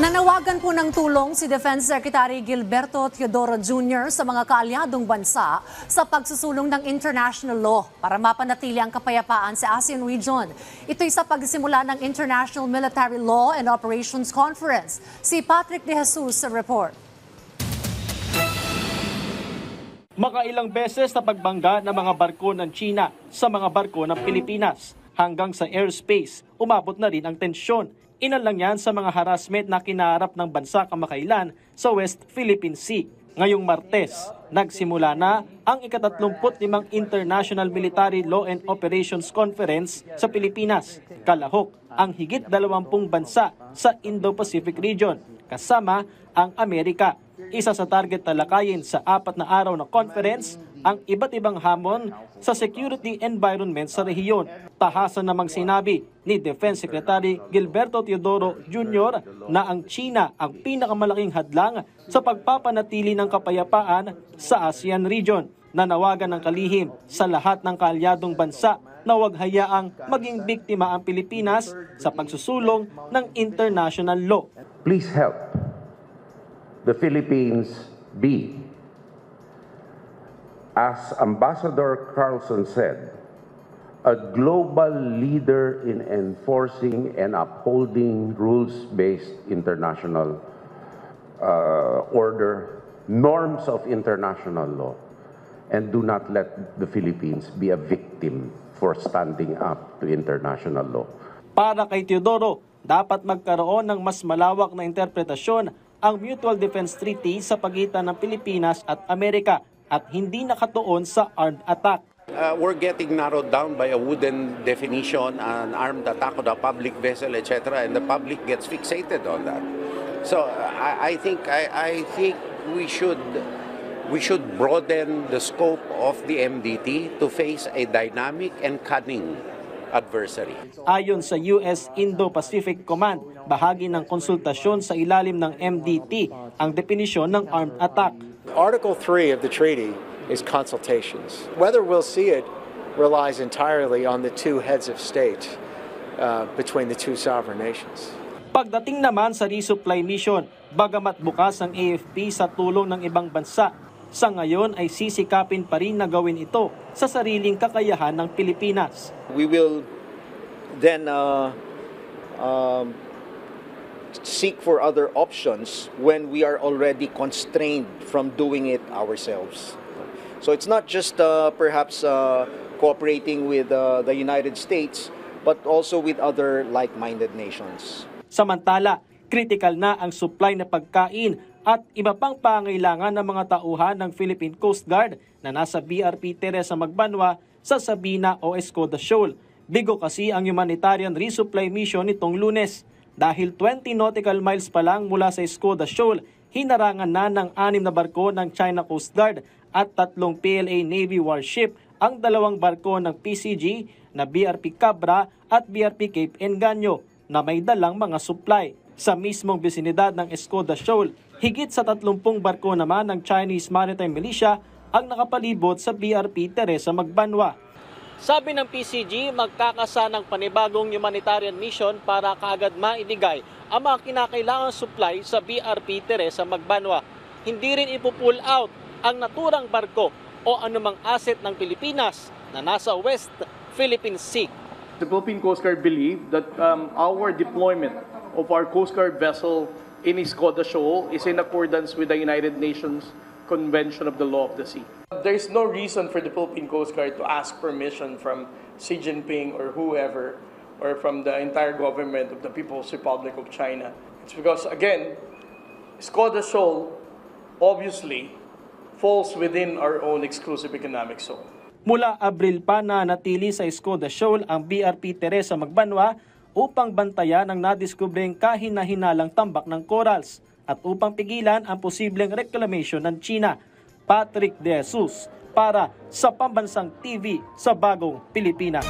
Nanawagan po ng tulong si Defense Secretary Gilberto Teodoro Jr. sa mga kaalyadong bansa sa pagsusulong ng international law para mapanatili ang kapayapaan sa ASEAN region. Ito'y sa pagsimula ng International Military Law and Operations Conference. Si Patrick De Jesus sa report. Makailang beses na pagbangga ng mga barko ng China sa mga barko ng Pilipinas. Hanggang sa airspace, umabot na rin ang tensyon. Ilan lang yan sa mga harassment na kinaharap ng bansa kamakailan sa West Philippine Sea. Ngayong Martes, nagsimula na ang ika-35 International Military Law and Operations Conference sa Pilipinas. Kalahok ang higit 20 bansa sa Indo-Pacific region, kasama ang Amerika. Isa sa target talakayin sa 4 na araw na conference ang iba't ibang hamon sa security environment sa rehiyon. Tahasan namang sinabi ni Defense Secretary Gilberto Teodoro Jr. na ang China ang pinakamalaking hadlang sa pagpapanatili ng kapayapaan sa ASEAN region. Nanawagan ng kalihim sa lahat ng kaalyadong bansa na huwag hayaang maging biktima ang Pilipinas sa pagsusulong ng international law. Please help the Philippines be, as Ambassador Carlson said, a global leader in enforcing and upholding rules-based international order, norms of international law, and do not let the Philippines be a victim for standing up to international law. Para kay Teodoro, dapat magkaroon ng mas malawak na interpretasyon ang Mutual Defense Treaty sa pagitan ng Pilipinas at Amerika at hindi nakatuon sa armed attack. We're getting narrowed down by a wooden definition, an armed attack on a public vessel, etc., and the public gets fixated on that. So I think we should broaden the scope of the MDT to face a dynamic and cunning adversary. Ayon sa US Indo-Pacific Command, bahagi ng konsultasyon sa ilalim ng MDT ang definisyon ng armed attack. Article 3 of the treaty is consultations. Whether we'll see it relies entirely on the two heads of state between the two sovereign nations. Pagdating naman sa resupply mission, bagamat bukas ang AFP sa tulong ng ibang bansa, sa ngayon ay sisikapin pa rin na gawin ito sa sariling kakayahan ng Pilipinas. We will then seek for other options when we are already constrained from doing it ourselves. So it's not just perhaps cooperating with the United States, but also with other like-minded nations. Samantala, critical na ang supply na pagkain at iba pang pangailangan ng mga tauhan ng Philippine Coast Guard na nasa BRP Teresa Magbanwa sa Sabina o Escoda Shoal. Bigo kasi ang humanitarian resupply mission nitong Lunes. Dahil 20 nautical miles pa lang mula sa Escoda Shoal, hinarangan na ng 6 na barko ng China Coast Guard at 3 PLA Navy warship ang 2 barko ng PCG na BRP Cabra at BRP Cape Engaño na may dalang mga supply. Sa mismong bisinidad ng Escoda Shoal, higit sa 30 barko naman ng Chinese Maritime Militia ang nakapalibot sa BRP Teresa Magbanwa. Sabi ng PCG, magkakasa ng panibagong humanitarian mission para kaagad maibigay ang mga kinakailangang supply sa BRP Teresa Magbanwa. Hindi rin ipupull out ang naturang barko o anumang asset ng Pilipinas na nasa West Philippine Sea. The Philippine Coast Guard believe that our deployment of our Coast Guard vessel in Escoda Shoal is in accordance with the United Nations Convention of the Law of the Sea. There is no reason for the Philippine Coast Guard to ask permission from Xi Jinping or whoever, or from the entire government of the People's Republic of China. It's because, again, Escoda Shoal obviously falls within our own exclusive economic zone. Mula Abril pa na natili sa Escoda Shoal ang BRP Teresa Magbanwa upang bantayan ang nadiskubring kahina-hinalang tambak ng corals at upang pigilan ang posibleng reclamation ng China. Patrick De Jesus para sa Pambansang TV sa Bagong Pilipinas.